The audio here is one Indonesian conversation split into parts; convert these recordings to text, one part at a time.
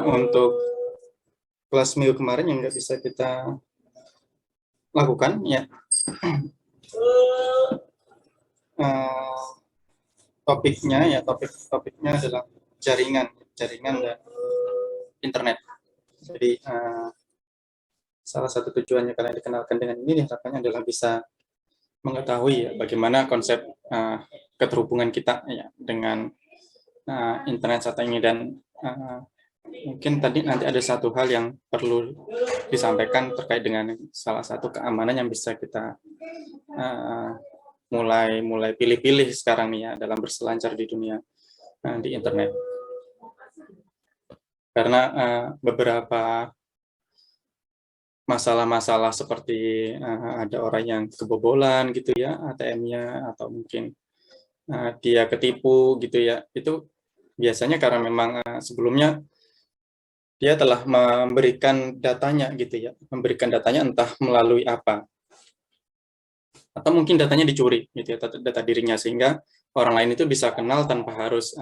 untuk kelas minggu kemarin yang nggak bisa kita lakukan, ya. Topiknya adalah jaringan dan internet. Jadi salah satu tujuannya kalian dikenalkan dengan ini harapannya adalah bisa mengetahui ya, bagaimana konsep keterhubungan kita ya dengan internet saat ini, dan mungkin tadi nanti ada satu hal yang perlu disampaikan terkait dengan salah satu keamanan yang bisa kita mulai pilih-pilih sekarang nih ya dalam berselancar di dunia di internet. Karena beberapa masalah-masalah seperti ada orang yang kebobolan gitu ya ATM-nya, atau mungkin dia ketipu gitu ya, itu biasanya karena memang sebelumnya dia telah memberikan datanya gitu ya, memberikan datanya entah melalui apa, atau mungkin datanya dicuri gitu ya, data dirinya, sehingga orang lain itu bisa kenal tanpa harus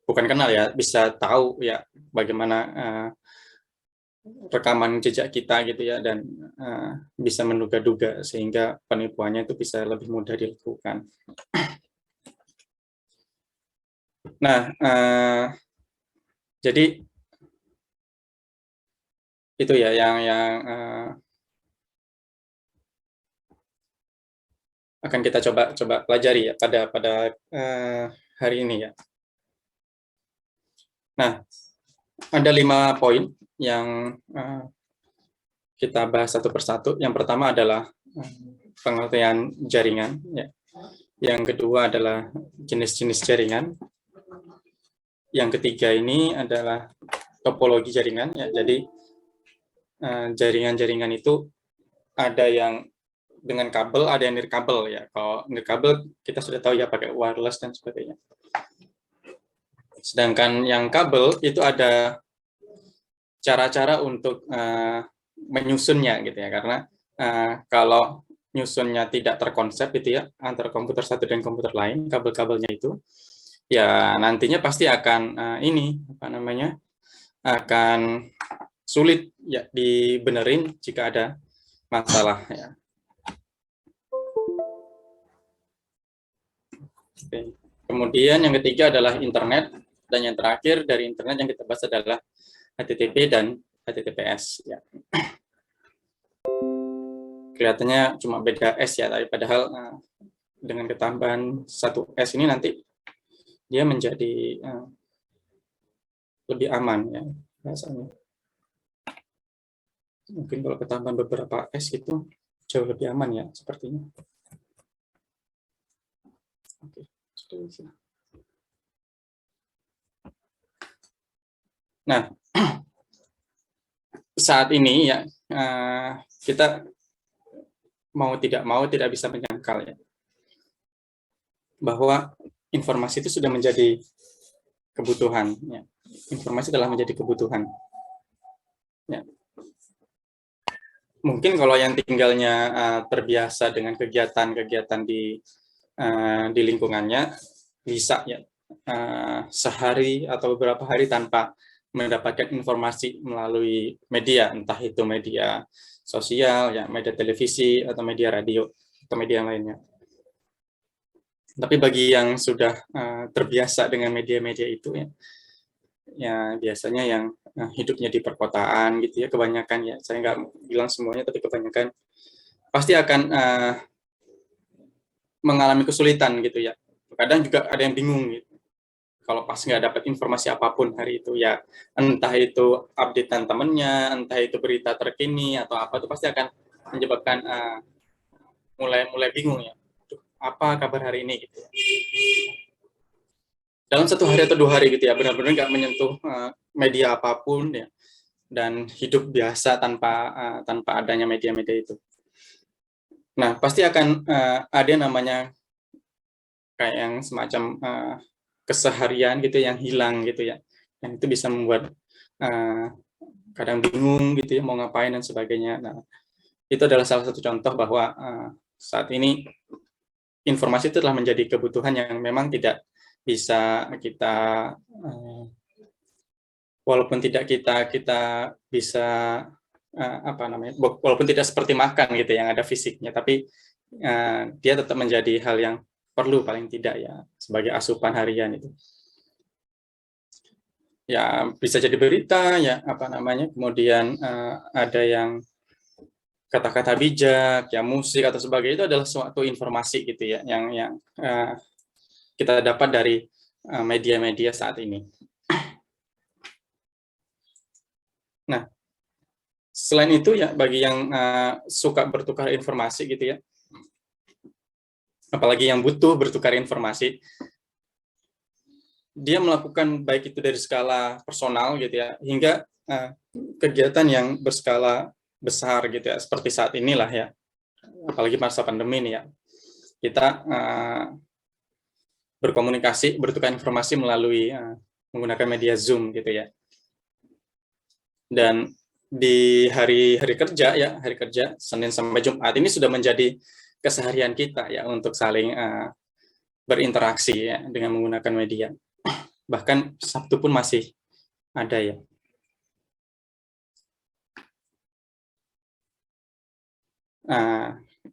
bukan kenal ya, bisa tahu ya bagaimana rekaman jejak kita gitu ya, dan bisa menduga-duga sehingga penipuannya itu bisa lebih mudah dilakukan. Nah, jadi itu ya yang akan kita coba pelajari ya pada hari ini ya. Nah, ada 5 poin yang kita bahas satu persatu. Yang pertama adalah pengertian jaringan ya. Yang kedua adalah jenis-jenis jaringan. Yang ketiga ini adalah topologi jaringan ya. Jadi jaringan-jaringan itu ada yang dengan kabel, ada yang nirkabel ya. Kalau nirkabel kita sudah tahu ya, pakai wireless dan sebagainya. Sedangkan yang kabel itu ada cara-cara untuk menyusunnya gitu ya, karena kalau nyusunnya tidak terkonsep gitu ya antara komputer satu dan komputer lain, kabel-kabelnya itu ya nantinya pasti akan akan sulit ya dibenerin jika ada masalah ya. Oke. Kemudian yang ketiga adalah internet, dan yang terakhir dari internet yang kita bahas adalah HTTP dan HTTPS ya. Kelihatannya cuma beda S ya, tapi padahal dengan ketambahan satu S ini nanti dia menjadi lebih aman ya rasanya. Mungkin kalau ketambahan beberapa S itu jauh lebih aman ya sepertinya. Oke, sudah bisa. Nah, saat ini ya kita mau tidak bisa menyangkal ya bahwa informasi itu sudah menjadi kebutuhan ya. Informasi telah menjadi kebutuhan ya. Mungkin kalau yang tinggalnya terbiasa dengan kegiatan-kegiatan di lingkungannya bisa ya sehari atau beberapa hari tanpa mendapatkan informasi melalui media, entah itu media sosial ya, media televisi atau media radio atau media lainnya. Tapi bagi yang sudah terbiasa dengan media-media itu ya biasanya yang hidupnya di perkotaan gitu ya, kebanyakan ya, saya nggak bilang semuanya tapi kebanyakan pasti akan mengalami kesulitan gitu ya. Kadang juga ada yang bingung gitu kalau pas nggak dapat informasi apapun hari itu ya, entah itu updatean temennya, entah itu berita terkini atau apa, itu pasti akan menyebabkan mulai bingung ya, apa kabar hari ini gitu ya. Dalam 1 hari atau 2 hari gitu ya, benar-benar nggak menyentuh media apapun ya, dan hidup biasa tanpa adanya media-media itu. Nah, pasti akan ada namanya kayak yang semacam keseharian gitu yang hilang gitu ya, yang itu bisa membuat kadang bingung gitu ya mau ngapain dan sebagainya. Nah, itu adalah salah satu contoh bahwa saat ini informasi itu telah menjadi kebutuhan yang memang tidak bisa kita walaupun tidak kita bisa walaupun tidak seperti makan gitu yang ada fisiknya, tapi dia tetap menjadi hal yang perlu paling tidak ya sebagai asupan harian itu. Ya bisa jadi berita ya kemudian ada yang kata-kata bijak, ya musik atau sebagainya, itu adalah suatu informasi gitu ya yang kita dapat dari media-media saat ini. Nah, selain itu ya bagi yang suka bertukar informasi gitu ya, apalagi yang butuh bertukar informasi, dia melakukan baik itu dari skala personal gitu ya, hingga kegiatan yang berskala besar gitu ya, seperti saat inilah ya, apalagi masa pandemi ini ya, kita berkomunikasi, bertukar informasi melalui menggunakan media Zoom gitu ya. Dan di hari kerja ya, hari kerja Senin sampai Jumat ini sudah menjadi keseharian kita ya untuk saling berinteraksi ya dengan menggunakan media. Bahkan Sabtu pun masih ada ya.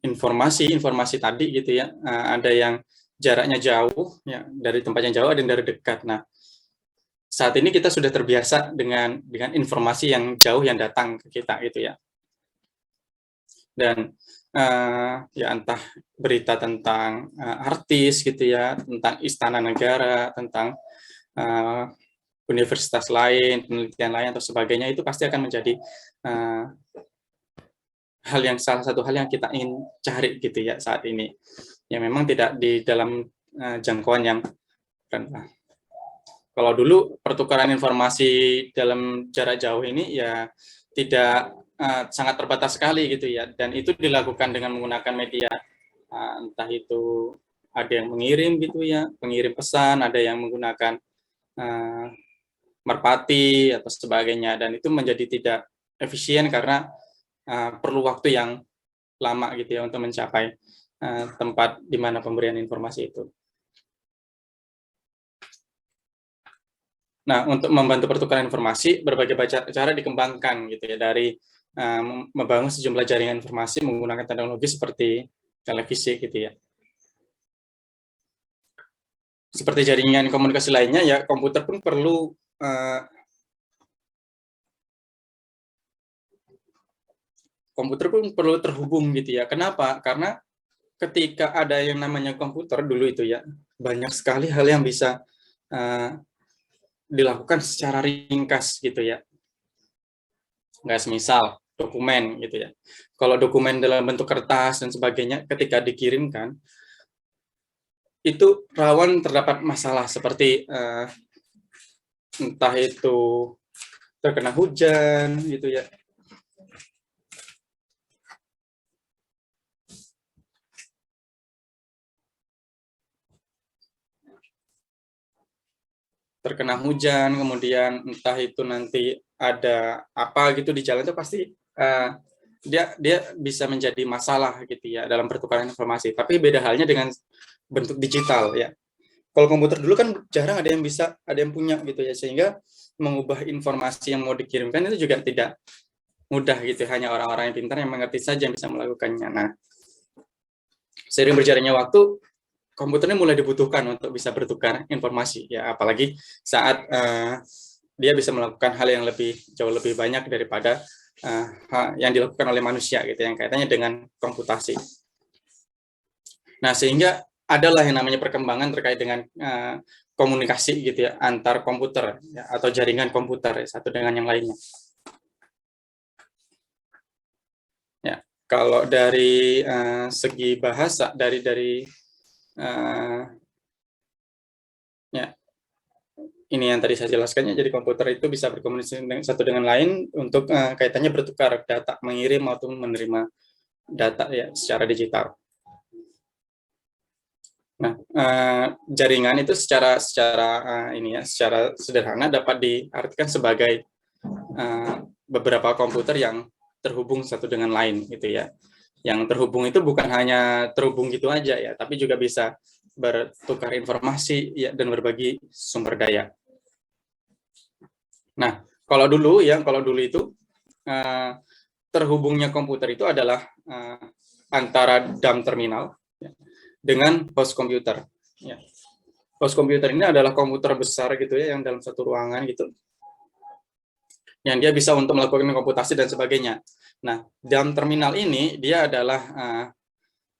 Informasi tadi gitu ya, ada yang jaraknya jauh ya, dari tempat yang jauh, ada yang dari dekat. Nah, saat ini kita sudah terbiasa dengan informasi yang jauh yang datang ke kita gitu ya. Dan ya entah berita tentang artis gitu ya, tentang istana negara, tentang universitas lain, penelitian lain atau sebagainya, itu pasti akan menjadi salah satu hal yang kita ingin cari gitu ya saat ini. Ya memang tidak di dalam jangkauan yang rendah. Kalau dulu pertukaran informasi dalam jarak jauh ini ya tidak sangat terbatas sekali gitu ya, dan itu dilakukan dengan menggunakan media, entah itu ada yang mengirim gitu ya, pengirim pesan, ada yang menggunakan merpati atau sebagainya, dan itu menjadi tidak efisien karena perlu waktu yang lama gitu ya untuk mencapai tempat di mana pemberian informasi itu. Nah, untuk membantu pertukaran informasi, berbagai cara dikembangkan gitu ya, dari membangun sejumlah jaringan informasi menggunakan teknologi seperti televisi gitu ya. Seperti jaringan komunikasi lainnya ya, komputer pun perlu terhubung gitu ya. Kenapa? Karena ketika ada yang namanya komputer dulu itu ya, banyak sekali hal yang bisa dilakukan secara ringkas gitu ya. Nggak semisal dokumen gitu ya. Kalau dokumen dalam bentuk kertas dan sebagainya, ketika dikirimkan, itu rawan terdapat masalah seperti entah itu terkena hujan gitu ya. Terkena hujan, kemudian entah itu nanti ada apa gitu di jalan, itu pasti dia bisa menjadi masalah gitu ya dalam pertukaran informasi. Tapi beda halnya dengan bentuk digital ya. Kalau komputer dulu kan jarang ada yang bisa, ada yang punya gitu ya, sehingga mengubah informasi yang mau dikirimkan itu juga tidak mudah gitu, hanya orang-orang yang pintar yang mengerti saja yang bisa melakukannya. Nah, seiring berjalannya waktu, komputernya mulai dibutuhkan untuk bisa bertukar informasi ya, apalagi saat dia bisa melakukan hal yang jauh lebih banyak daripada yang dilakukan oleh manusia gitu, yang kaitannya dengan komputasi. Nah, sehingga adalah yang namanya perkembangan terkait dengan komunikasi gitu ya, antar komputer ya, atau jaringan komputer satu dengan yang lainnya. Ya, kalau dari segi bahasa, ya ini yang tadi saya jelaskannya, jadi komputer itu bisa berkomunikasi satu dengan lain untuk kaitannya bertukar data, mengirim maupun menerima data ya secara digital. Nah, jaringan itu secara sederhana dapat diartikan sebagai beberapa komputer yang terhubung satu dengan lain gitu ya. Yang terhubung itu bukan hanya terhubung gitu aja ya, tapi juga bisa bertukar informasi ya, dan berbagi sumber daya. Nah, kalau dulu itu terhubungnya komputer itu adalah antara DAM terminal dengan host komputer. Ya. Host komputer ini adalah komputer besar gitu ya, yang dalam satu ruangan gitu, yang dia bisa untuk melakukan komputasi dan sebagainya. Nah, DAM terminal ini dia adalah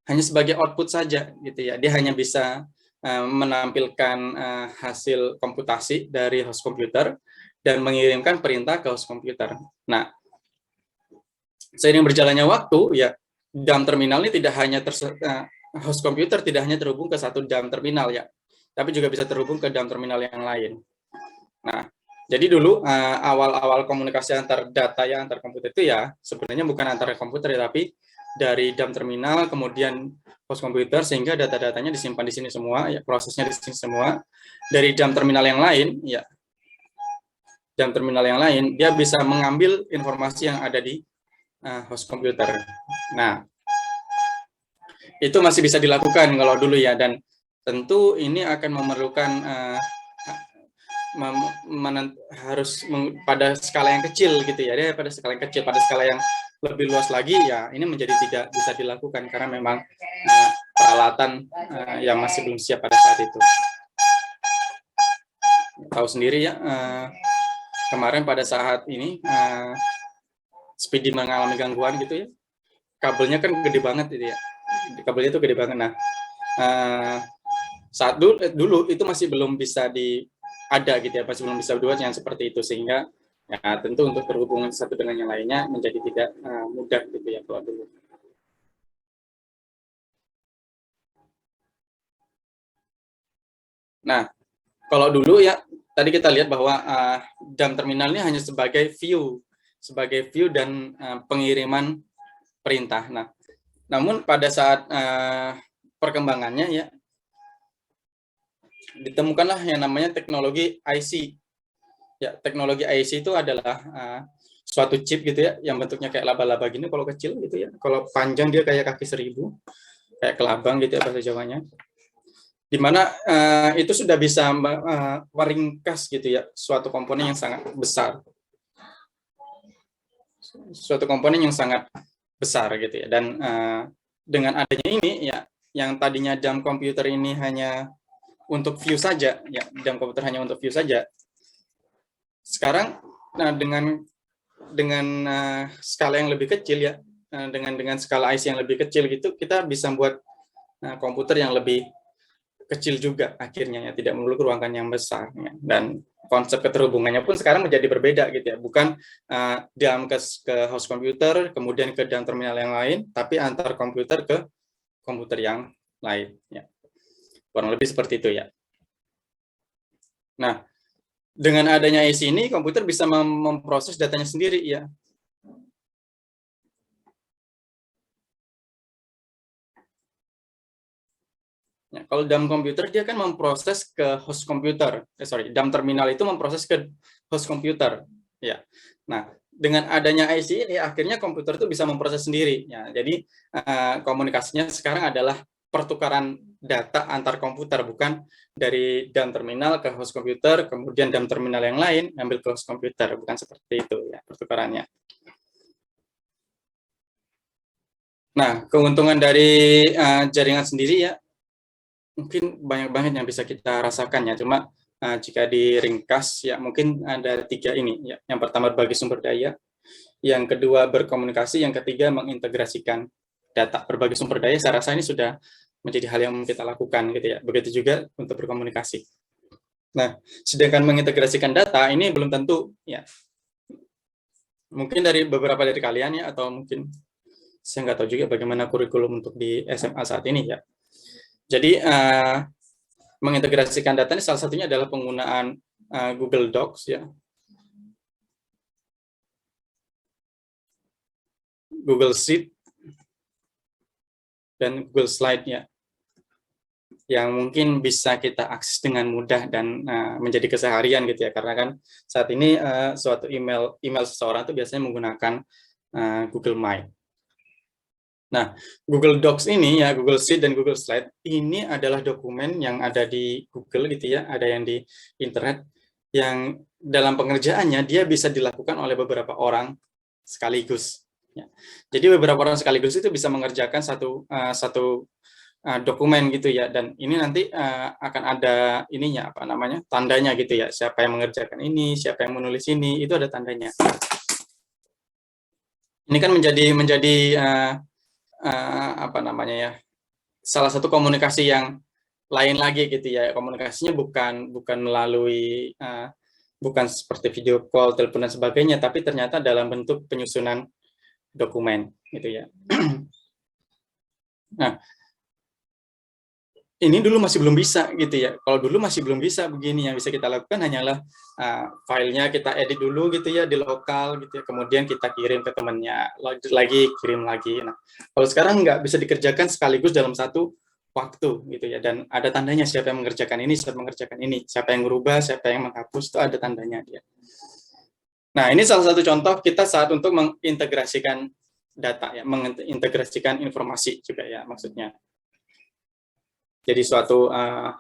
hanya sebagai output saja gitu ya. Dia hanya bisa menampilkan hasil komputasi dari host komputer dan mengirimkan perintah ke host komputer. Nah, seiring berjalannya waktu ya, DAM terminal ini tidak hanya host komputer tidak hanya terhubung ke satu DAM terminal ya, tapi juga bisa terhubung ke DAM terminal yang lain. Nah, jadi dulu awal-awal komunikasi antar data ya antar komputer itu ya sebenarnya bukan antar komputer ya, tapi dari DAM terminal kemudian host komputer, sehingga data-datanya disimpan di sini semua ya, prosesnya di sini semua. Dari DAM terminal yang lain ya, DAM terminal yang lain dia bisa mengambil informasi yang ada di host komputer. Nah, itu masih bisa dilakukan kalau dulu ya, dan tentu ini akan memerlukan harus pada skala yang kecil gitu ya, pada skala yang kecil. Pada skala yang lebih luas lagi ya ini menjadi tidak bisa dilakukan karena memang peralatan yang masih belum siap pada saat itu. Tahu sendiri ya, kemarin pada saat ini Speedy mengalami gangguan gitu ya, kabelnya kan gede banget gitu ya, kabelnya itu gede banget. Nah, saat dulu itu masih belum bisa ada gitu ya, masih belum bisa buat yang seperti itu, sehingga ya tentu untuk berhubungan satu dengan yang lainnya menjadi tidak mudah gitu ya kalau dulu. Nah, kalau dulu ya tadi kita lihat bahwa DAM terminal ini hanya sebagai view dan pengiriman perintah. Nah, namun pada saat perkembangannya ya ditemukanlah yang namanya teknologi IC. Ya, teknologi IC itu adalah suatu chip gitu ya, yang bentuknya kayak laba-laba gini kalau kecil gitu ya. Kalau panjang dia kayak kaki 1000, kayak kelabang gitu ya bahasa Jawanya. Dimana itu sudah bisa meringkas gitu ya suatu komponen yang sangat besar. Suatu komponen yang sangat besar gitu ya. Dan dengan adanya ini ya, yang tadinya DAM komputer ini hanya untuk view saja, ya DAM komputer hanya untuk view saja. Sekarang dengan skala yang lebih kecil ya, dengan skala IC yang lebih kecil gitu, kita bisa buat komputer yang lebih kecil juga akhirnya ya, tidak melulu ruangan yang besar ya. Dan konsep keterhubungannya pun sekarang menjadi berbeda gitu ya, bukan DAM ke host komputer kemudian ke DAM terminal yang lain, tapi antar komputer ke komputer yang lain ya. Kurang lebih seperti itu ya. Nah, dengan adanya IC ini, komputer bisa memproses datanya sendiri ya. Ya, kalau DAM komputer dia kan memproses ke host komputer. DAM terminal itu memproses ke host komputer. Ya. Nah, dengan adanya IC ini akhirnya komputer itu bisa memproses sendiri. Ya, jadi komunikasinya sekarang adalah pertukaran data antar komputer, bukan dari DAM terminal ke host komputer, kemudian DAM terminal yang lain ambil ke host komputer, bukan seperti itu ya pertukarannya. Nah, keuntungan dari jaringan sendiri ya, mungkin banyak banget yang bisa kita rasakan ya, cuma jika diringkas ya mungkin ada 3 ini ya. Yang pertama berbagi sumber daya, yang kedua berkomunikasi, yang ketiga mengintegrasikan data. Berbagi sumber daya saya rasa ini sudah menjadi hal yang kita lakukan gitu ya. Begitu juga untuk berkomunikasi. Nah, sedangkan mengintegrasikan data ini belum tentu ya. Mungkin dari beberapa dari kalian ya, atau mungkin saya nggak tahu juga bagaimana kurikulum untuk di SMA saat ini ya. Jadi mengintegrasikan data ini salah satunya adalah penggunaan Google Docs ya, Google Sheet, dan Google Slide ya, yang mungkin bisa kita akses dengan mudah dan menjadi keseharian gitu ya, karena kan saat ini suatu email seseorang itu biasanya menggunakan Google Meet. Nah, Google Docs ini ya, Google Sheet dan Google Slide ini adalah dokumen yang ada di Google gitu ya, ada yang di internet, yang dalam pengerjaannya dia bisa dilakukan oleh beberapa orang sekaligus. Ya. Jadi beberapa orang sekaligus itu bisa mengerjakan satu dokumen gitu ya, dan ini nanti akan ada ininya apa namanya tandanya gitu ya, siapa yang mengerjakan ini, siapa yang menulis ini, itu ada tandanya. Ini kan menjadi apa namanya ya, salah satu komunikasi yang lain lagi gitu ya, komunikasinya bukan melalui bukan seperti video call, telepon dan sebagainya, tapi ternyata dalam bentuk penyusunan dokumen gitu ya. Nah, ini dulu masih belum bisa gitu ya. Kalau dulu masih belum bisa begini, yang bisa kita lakukan hanyalah filenya kita edit dulu gitu ya di lokal gitu ya. Kemudian kita kirim ke temannya, lagi kirim lagi. Nah, kalau sekarang nggak bisa dikerjakan sekaligus dalam satu waktu gitu ya. Dan ada tandanya siapa yang mengerjakan ini, siapa yang mengerjakan ini, siapa yang merubah, siapa yang menghapus, itu ada tandanya dia. Nah, ini salah satu contoh kita saat untuk mengintegrasikan data ya, mengintegrasikan informasi juga ya maksudnya. Jadi suatu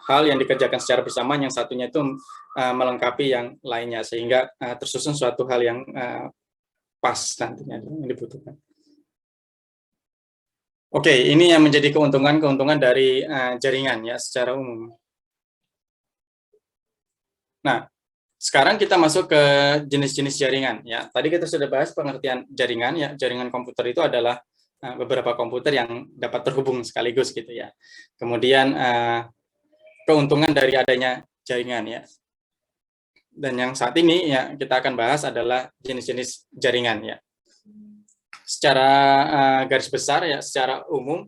hal yang dikerjakan secara bersamaan, yang satunya itu melengkapi yang lainnya, sehingga tersusun suatu hal yang pas nantinya yang dibutuhkan. Oke, ini yang menjadi keuntungan dari jaringan ya secara umum. Nah, sekarang kita masuk ke jenis-jenis jaringan ya. Tadi kita sudah bahas pengertian jaringan ya. Jaringan komputer itu adalah beberapa komputer yang dapat terhubung sekaligus gitu ya. Kemudian keuntungan dari adanya jaringan ya. Dan yang saat ini ya kita akan bahas adalah jenis-jenis jaringan ya. Secara garis besar ya, secara umum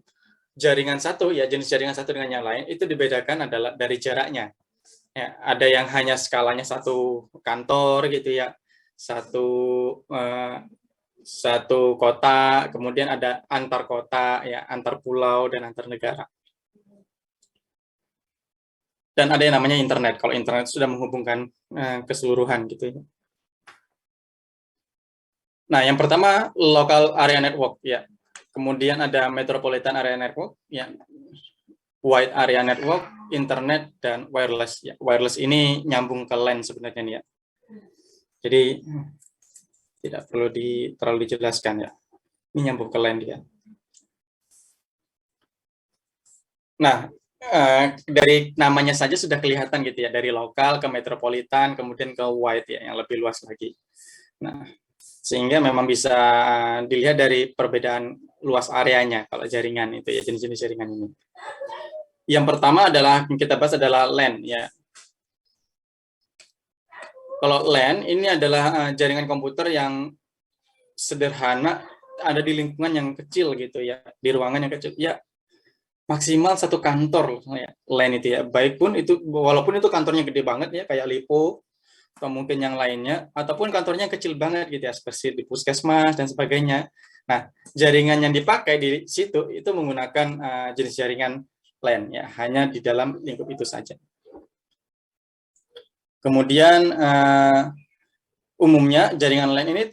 jaringan satu ya, jenis jaringan satu dengan yang lain itu dibedakan adalah dari jaraknya. Ya, ada yang hanya skalanya satu kantor gitu ya, satu kota, kemudian ada antar kota ya, antar pulau dan antar negara. Dan ada yang namanya internet. Kalau internet sudah menghubungkan keseluruhan gitu ya. Nah, yang pertama local area network ya. Kemudian ada metropolitan area network ya. Wide area network, internet, dan wireless. Ya, wireless ini nyambung ke LAN sebenarnya nih ya. Jadi tidak perlu terlalu dijelaskan ya. Ini nyambung ke LAN dia. Nah, dari namanya saja sudah kelihatan gitu ya, dari lokal ke metropolitan, kemudian ke wide ya, yang lebih luas lagi. Nah, sehingga memang bisa dilihat dari perbedaan luas areanya kalau jaringan itu ya, jenis-jenis jaringan ini. Yang pertama adalah kita bahas adalah LAN ya. Kalau LAN ini adalah jaringan komputer yang sederhana, ada di lingkungan yang kecil gitu ya, di ruangan yang kecil ya, maksimal satu kantor ya, LAN itu ya. Baik pun itu, walaupun itu kantornya gede banget ya, kayak Lipo atau mungkin yang lainnya, ataupun kantornya kecil banget gitu ya, seperti di puskesmas dan sebagainya. Nah, jaringan yang dipakai di situ itu menggunakan jenis jaringan LAN ya, hanya di dalam lingkup itu saja. Kemudian umumnya jaringan LAN ini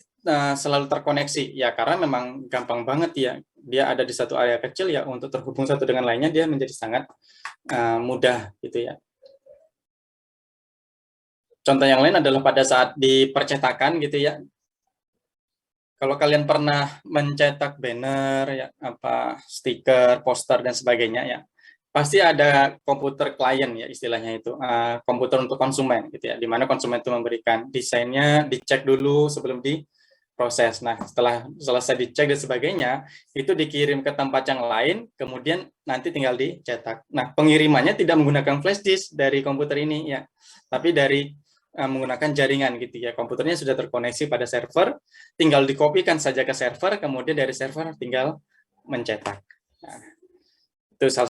selalu terkoneksi ya, karena memang gampang banget ya, dia ada di satu area kecil ya, untuk terhubung satu dengan lainnya dia menjadi sangat mudah gitu ya. Contoh yang lain adalah pada saat di percetakan gitu ya. Kalau kalian pernah mencetak banner ya, apa stiker, poster dan sebagainya ya, pasti ada komputer klien ya istilahnya itu, komputer untuk konsumen gitu ya, di mana konsumen itu memberikan desainnya, dicek dulu sebelum diproses. Nah, setelah selesai dicek dan sebagainya, itu dikirim ke tempat yang lain, kemudian nanti tinggal dicetak. Nah, pengirimannya tidak menggunakan flash disk dari komputer ini ya, tapi dari menggunakan jaringan gitu ya. Komputernya sudah terkoneksi pada server, tinggal dikopikan saja ke server, kemudian dari server tinggal mencetak. Nah, itu salah